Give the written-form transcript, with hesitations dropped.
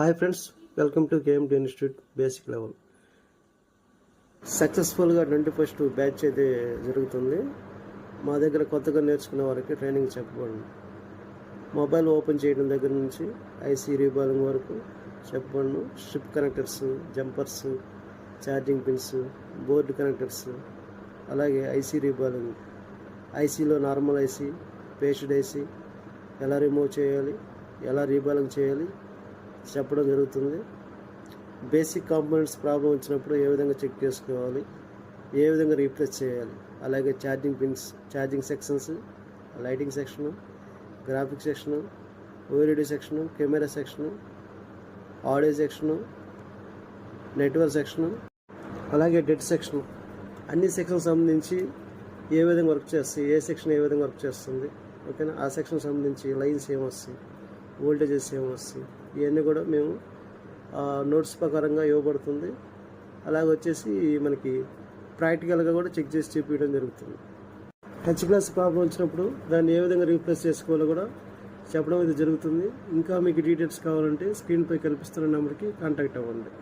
Hi friends, welcome to KMD institute basic level. సక్సెస్ఫుల్గా 21st batch అయితే జరుగుతుంది. మా దగ్గర కొత్తగా నేర్చుకునే వారికి ట్రైనింగ్ చెప్పబడింది. మొబైల్ ఓపెన్ చేయడం దగ్గర నుంచి ఐసీ రీబాలింగ్ వరకు చెప్పబడును. Strip connectors, jumpers, charging pins, board connectors, అలాగే ఐసీ రీబాలింగ్, ఐసీలో నార్మల్ ఐసీ, పేస్డ్ ఐసీ ఎలా రిమూవ్ చేయాలి, ఎలా రీబాలింగ్ చేయాలి చెప్పడం జరుగుతుంది. బేసిక్ కాంపోనెంట్స్ ప్రాబ్లం వచ్చినప్పుడు ఏ విధంగా చెక్ చేసుకోవాలి, ఏ విధంగా రీప్లేస్ చేయాలి, అలాగే charging pins, charging sections, lighting section, graphics section, OLED section, camera section, audio section, network section, అలాగే డెడ్ సెక్షను, అన్ని సెక్షన్ సంబంధించి ఏ విధంగా వర్క్ చేస్తాయి, ఏ సెక్షన్ ఏ విధంగా వర్క్ చేస్తుంది, ఓకేనా. ఆ సెక్షన్ సంబంధించి లైన్స్ ఏమొస్తాయి, వోల్టేజెస్ ఏమొస్తాయి, ఇవన్నీ కూడా మేము నోట్స్ ప్రకారంగా ఇవ్వబడుతుంది. అలాగే వచ్చేసి మనకి ప్రాక్టికల్గా కూడా చెక్ చేసి చూపించడం జరుగుతుంది. టచ్ గ్లాస్ ప్రాబ్లం వచ్చినప్పుడు దాన్ని ఏ విధంగా రీప్లేస్ చేసుకోవాలో కూడా చెప్పడం అయితే జరుగుతుంది. ఇంకా మీకు డీటెయిల్స్ కావాలంటే స్క్రీన్పై కనిపిస్తున్న నెంబర్కి కాంటాక్ట్ అవ్వండి.